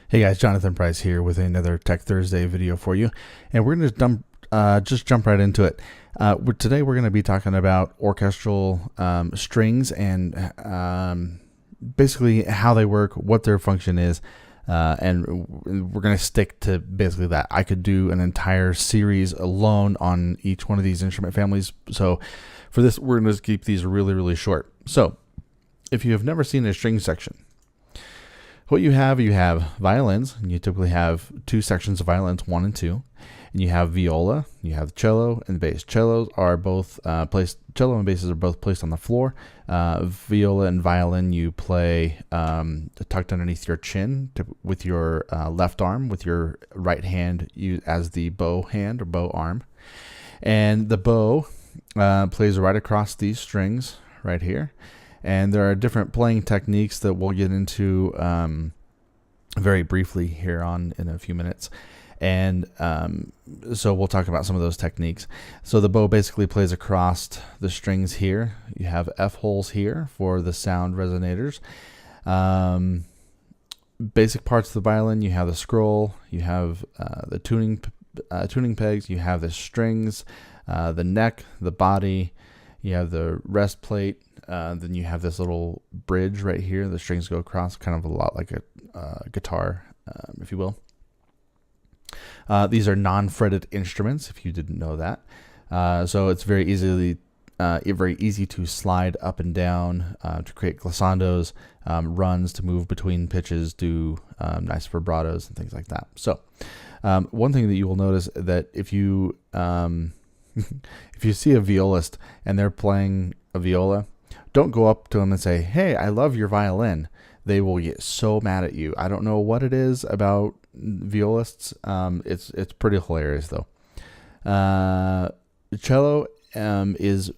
Hey guys, Jonathan Price here with another Tech Thursday video for you, and we're going to just jump right into it. Today we're going to be talking about orchestral strings and basically how they work, what their function is, and we're going to stick to basically that. I could do an entire series alone on each one of these instrument families, so for this we're going to keep these really short. So if you have never seen a string section, what you have violins, and you typically have two sections of violins, 1 and 2, and you have viola, you have cello and bass. Cello and basses are both placed on the floor. Viola and violin you play tucked underneath your chin with your left arm, with your right hand as the bow hand or bow arm, and the bow plays right across these strings right here. And there are different playing techniques that we'll get into very briefly here on in a few minutes. And so we'll talk about some of those techniques. So the bow basically plays across the strings here. You have F holes here for the sound resonators. Basic parts of the violin, you have the scroll, you have the tuning pegs, you have the strings, the neck, the body, you have the rest plate. Then you have this little bridge right here. The strings go across, kind of a lot like a guitar, if you will. These are non-fretted instruments, if you didn't know that. So it's very easy to slide up and down to create glissandos, runs to move between pitches, do nice vibratos and things like that. So one thing that you will notice that if you if you see a violist and they're playing a viola, don't go up to them and say, "Hey, I love your violin." They will get so mad at you. I don't know what it is about violists. It's pretty hilarious though. Cello is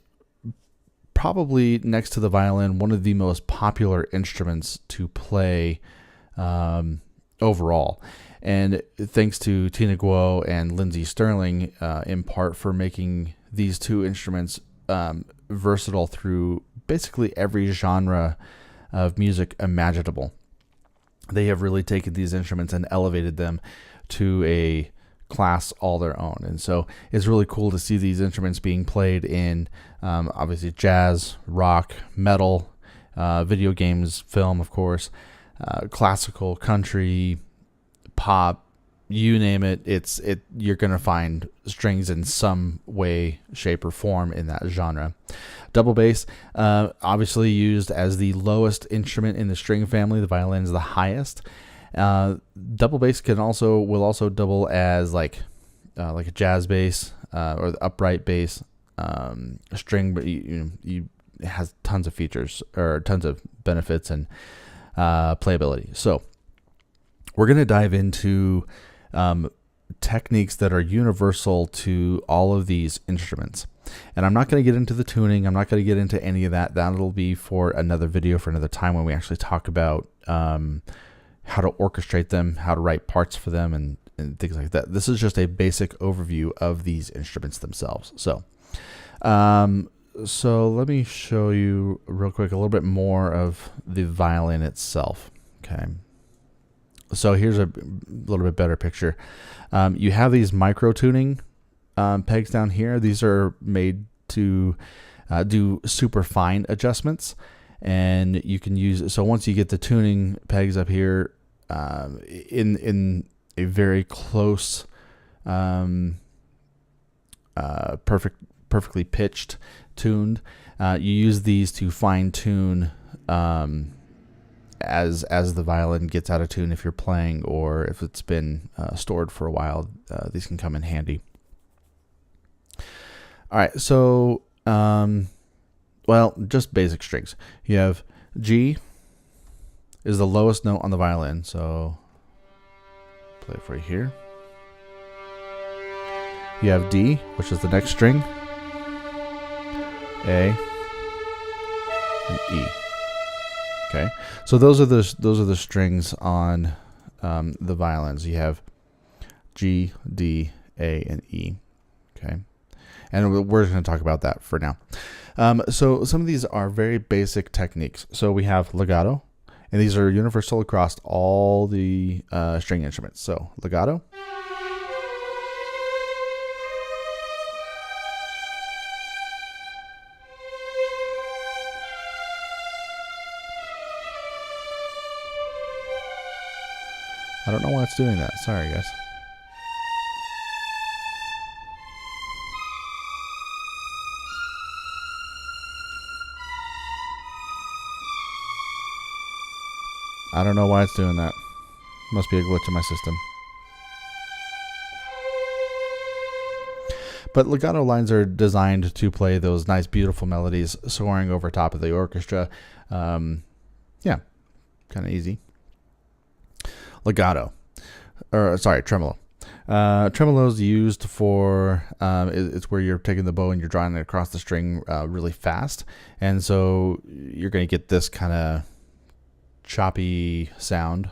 probably next to the violin one of the most popular instruments to play overall. And thanks to Tina Guo and Lindsey Sterling, in part for making these two instruments versatile through basically every genre of music imaginable. They have really taken these instruments and elevated them to a class all their own. And so it's really cool to see these instruments being played in obviously jazz, rock, metal, video games, film, of course, classical, country, pop, you name it. You're going to find strings in some way, shape, or form in that genre. Double bass, obviously used as the lowest instrument in the string family. The violin is the highest. Double bass will also double as like a jazz bass or the upright bass string, but it has tons of features or tons of benefits and playability. So we're going to dive into techniques that are universal to all of these instruments. And I'm not going to get into the tuning. I'm not going to get into any of that. That'll be for another video for another time when we actually talk about how to orchestrate them, how to write parts for them, and things like that. This is just a basic overview of these instruments themselves. So let me show you real quick a little bit more of the violin itself. Okay. So here's a little bit better picture. You have these micro tuning pegs down here. These are made to do super fine adjustments, and you can use. So once you get the tuning pegs up here in a very close, perfectly pitched, tuned, you use these to fine tune. As the violin gets out of tune, if you're playing or if it's been stored for a while, these can come in handy. All right, so just basic strings. You have G is the lowest note on the violin, so play it for you here. You have D, which is the next string, A, and E. Okay, so those are the strings on the violins. You have G, D, A, and E. Okay, and we're going to talk about that for now. So some of these are very basic techniques. So we have legato, And these are universal across all the string instruments. So legato. I don't know why it's doing that. Sorry, guys. I don't know why it's doing that. Must be a glitch in my system. But legato lines are designed to play those nice, beautiful melodies soaring over top of the orchestra. Yeah, kind of easy. Legato, or sorry, tremolo. Tremolo is used for, it's where you're taking the bow and you're drawing it across the string really fast. And so you're going to get this kind of choppy sound.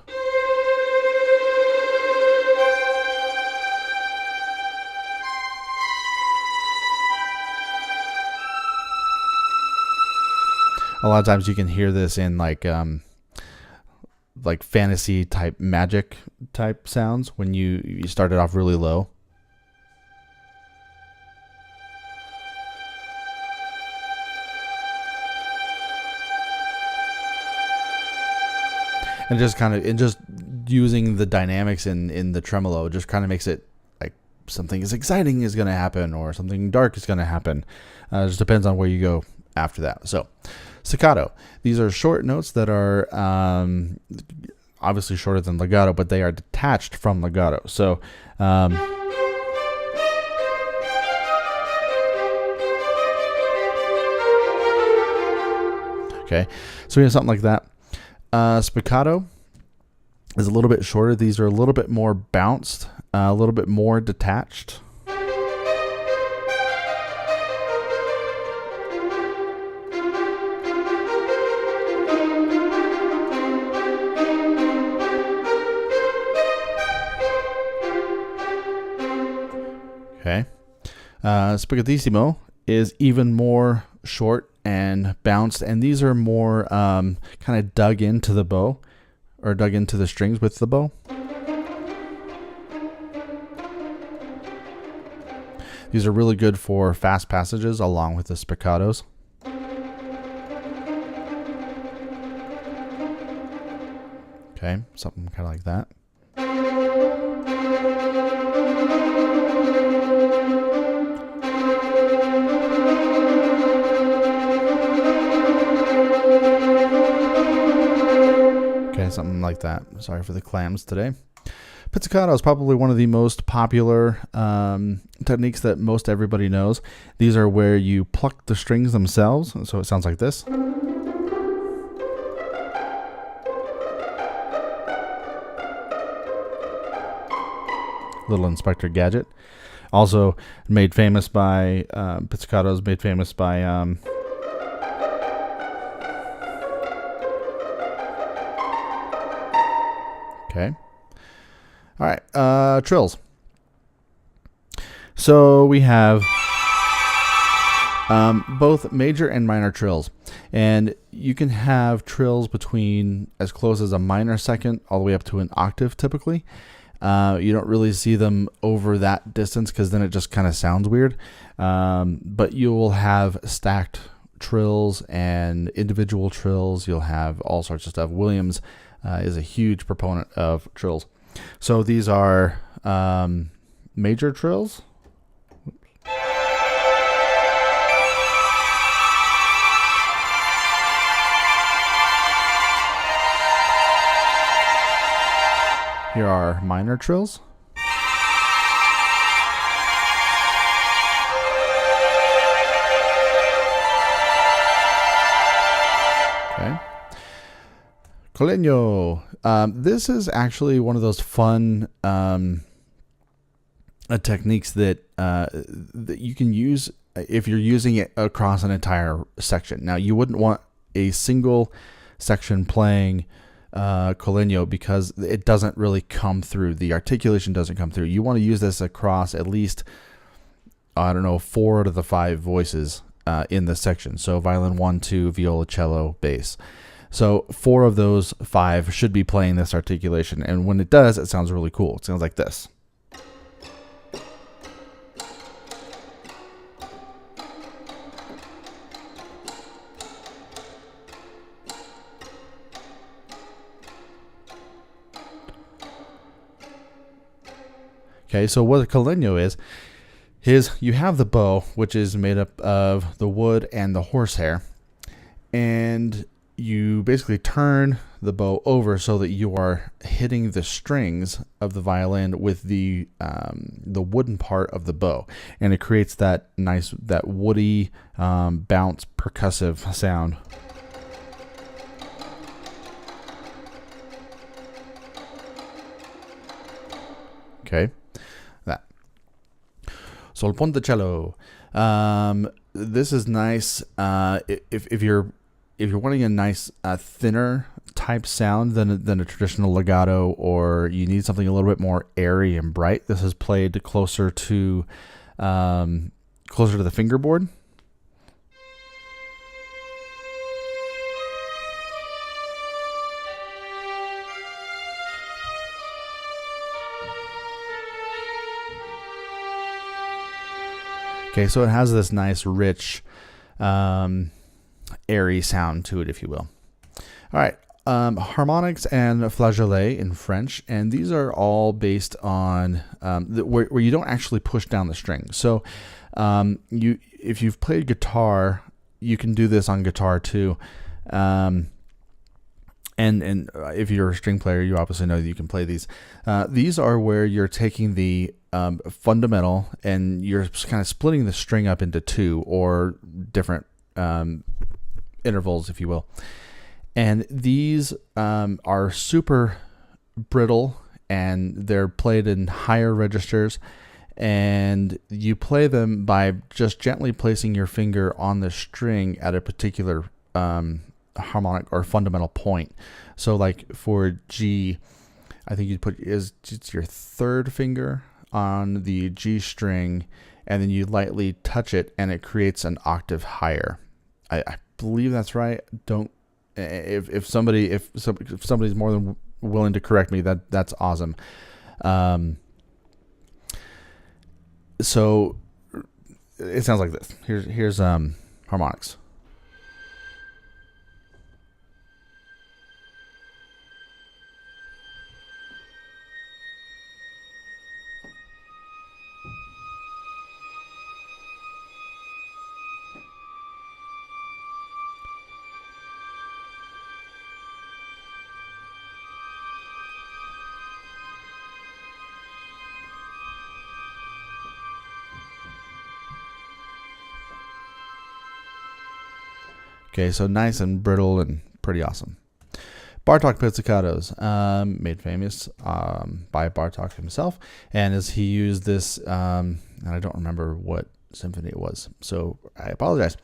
A lot of times you can hear this in like fantasy type magic type sounds when you start it off really low. And just using the dynamics in the tremolo just kind of makes it like something is exciting is going to happen or something dark is going to happen. It just depends on where you go after that. So staccato. These are short notes that are obviously shorter than legato, but they are detached from legato. So okay, so we have something like that. Spiccato is a little bit shorter. These are a little bit more bounced, a little bit more detached. Okay. Spiccatissimo is even more short and bounced, and these are more kind of dug into the bow or dug into the strings with the bow. These are really good for fast passages along with the spiccatos. Okay, something kind of like that. Something like that. Sorry for the clams today. Pizzicato is probably one of the most popular techniques that most everybody knows. These are where you pluck the strings themselves, so it sounds like this. Little Inspector Gadget. Also made famous by Pizzicato is made famous by okay. All right. Trills. So we have both major and minor trills. And you can have trills between as close as a minor second all the way up to an octave typically. You don't really see them over that distance because then it just kind of sounds weird. But you will have stacked trills and individual trills. You'll have all sorts of stuff. Williams is a huge proponent of trills. So these are major trills. Here are minor trills. Okay. Colegno. This is actually one of those fun techniques that you can use if you're using it across an entire section. Now, you wouldn't want a single section playing Colegno because it doesn't really come through. The articulation doesn't come through. You want to use this across at least, I don't know, 4 out of the 5 voices in the section. So violin, 1, 2, viola, cello, bass. So 4 of those 5 should be playing this articulation. And when it does, it sounds really cool. It sounds like this. Okay, so what a caleño is you have the bow, which is made up of the wood and the horsehair, and you basically turn the bow over so that you are hitting the strings of the violin with the wooden part of the bow, and it creates that nice, that woody, bounce, percussive sound. Okay. Sol Ponticello. This is nice. If you're wanting a nice thinner type sound than a traditional legato, or you need something a little bit more airy and bright, this is played closer to the fingerboard. Okay, so it has this nice, rich, airy sound to it, if you will. All right, harmonics and flageolet in French, and these are all based on where you don't actually push down the string. So if you've played guitar, you can do this on guitar too. And if you're a string player, you obviously know that you can play these. These are where you're taking the fundamental and you're kind of splitting the string up into 2 or different intervals, if you will. And these are super brittle, and they're played in higher registers. And you play them by just gently placing your finger on the string at a particular harmonic or fundamental point. So like for G, I think you'd put it's your 3rd finger on the G string, and then you lightly touch it and it creates an octave higher. I believe that's right. Don't if somebody's more than willing to correct me, that's awesome. So it sounds like this. Here's harmonics. Okay, so nice and brittle and pretty awesome. Bartok pizzicatos, made famous by Bartok himself, and as he used this, and I don't remember what symphony it was, so I apologize.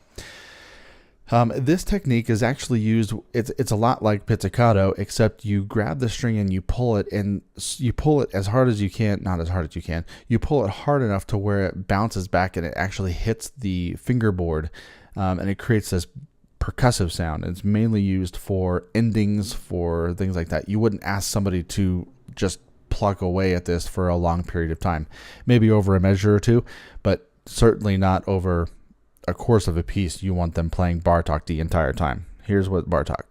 This technique is actually used. It's a lot like pizzicato, except you grab the string and you pull it, and you pull it as hard as you can. Not as hard as you can. You pull it hard enough to where it bounces back and it actually hits the fingerboard, and it creates this percussive sound. It's mainly used for endings, for things like that. You wouldn't ask somebody to just pluck away at this for a long period of time, maybe over a measure or two, but certainly not over a course of a piece. You want them playing Bartok the entire time. Here's what Bartok.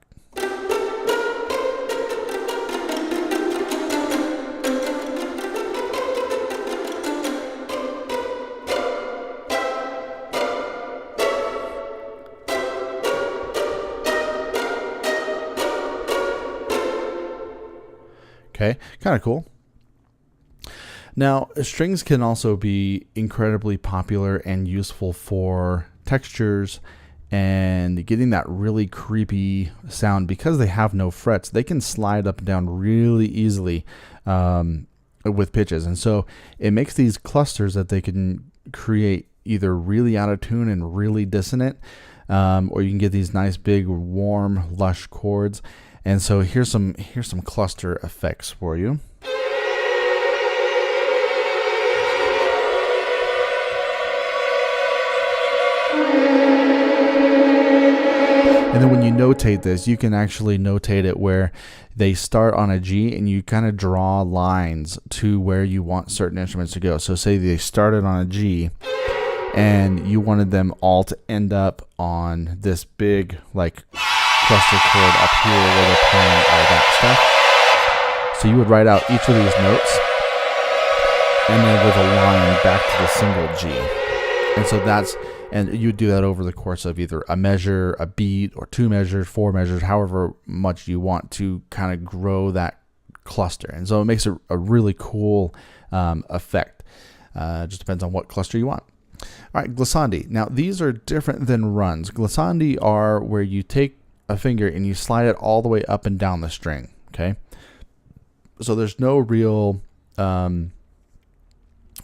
Okay, kind of cool. Now, strings can also be incredibly popular and useful for textures and getting that really creepy sound. Because they have no frets, they can slide up and down really easily with pitches. And so it makes these clusters that they can create either really out of tune and really dissonant, or you can get these nice big warm lush chords. And so here's some cluster effects for you. And then when you notate this, you can actually notate it where they start on a G and you kind of draw lines to where you want certain instruments to go. So say they started on a G and you wanted them all to end up on this big like cluster chord up here where they're playing all that stuff. So you would write out each of these notes and then with a line back to the single G. And so and you do that over the course of either a measure, a beat, or 2 measures, 4 measures, however much you want to kind of grow that cluster. And so it makes a really cool effect. Just depends on what cluster you want. All right, glissandi. Now, these are different than runs. Glissandi are where you take a finger and you slide it all the way up and down the string, okay? So there's no real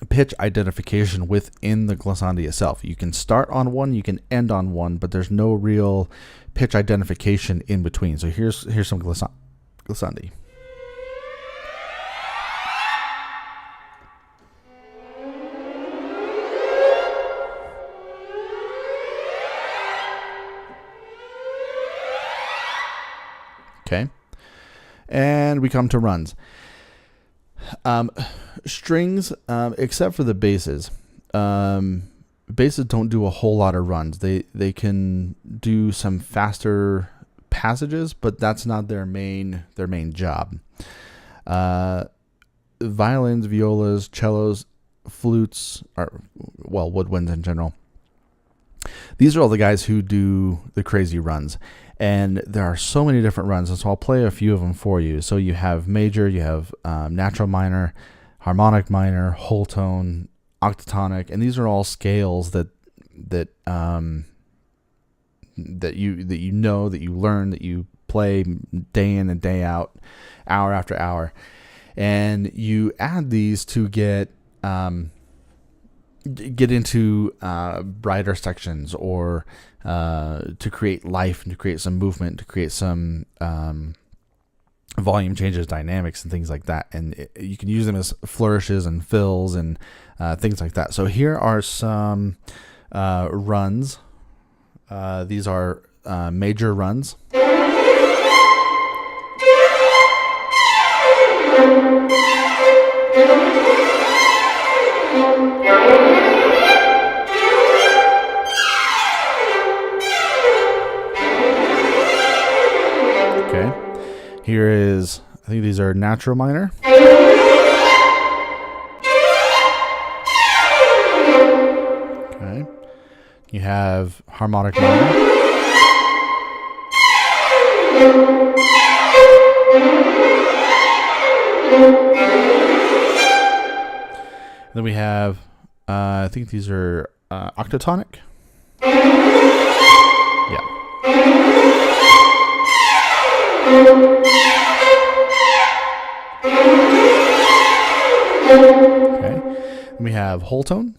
pitch identification within the glissandi itself. You can start on one, you can end on one, but there's no real pitch identification in between. So here's some glissandi. Okay, and we come to runs. Strings, except for the basses, basses don't do a whole lot of runs. They can do some faster passages, but that's not their main job. Violins, violas, cellos, flutes, woodwinds in general. These are all the guys who do the crazy runs. And there are so many different runs, and so I'll play a few of them for you. So you have major, you have natural minor, harmonic minor, whole tone, octatonic, and these are all scales that you know, that you learn, that you play day in and day out, hour after hour, and you add these to get into brighter sections, or to create life and to create some movement, to create some volume changes, dynamics, and things like that. And you can use them as flourishes and fills and things like that. So here are some runs. These are major runs. Okay, here is, I think these are natural minor. Okay, you have harmonic minor. Then we have, I think these are octatonic. Yeah. Okay. Then we have whole tone.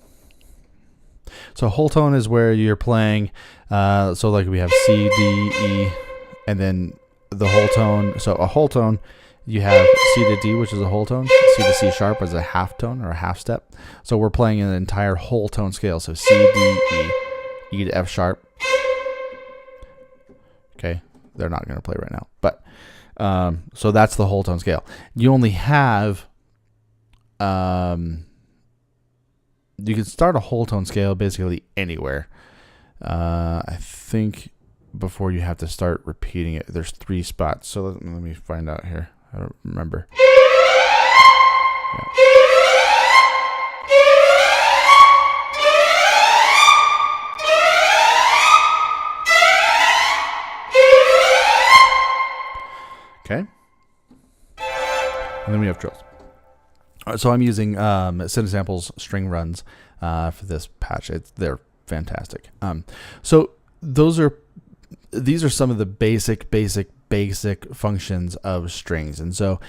So whole tone is where you're playing, so like we have C, D, E, and then the whole tone. So a whole tone, you have C to D, which is a whole tone. C to C sharp is a half tone or a half step. So we're playing an entire whole tone scale. So C, D, E, E to F sharp. Okay, they're not going to play right now, but so that's the whole tone scale. You only have, you can start a whole tone scale basically anywhere. I think before you have to start repeating it, there's 3 spots. So let me find out here. I don't remember. Yeah. Okay. And then we have trills. All right, so I'm using Cinesample's string runs for this patch. They're fantastic. So these are some of the basic functions of strings. And so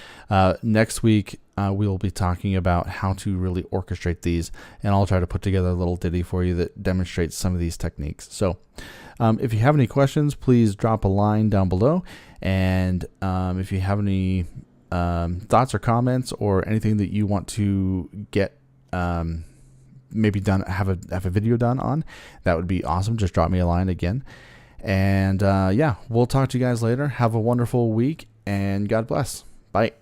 next week we'll be talking about how to really orchestrate these, and I'll try to put together a little ditty for you that demonstrates some of these techniques. So if you have any questions, please drop a line down below. And if you have any thoughts or comments or anything that you want to get maybe done, have a video done on, that would be awesome. Just drop me a line again. And we'll talk to you guys later. Have a wonderful week, and God bless. Bye.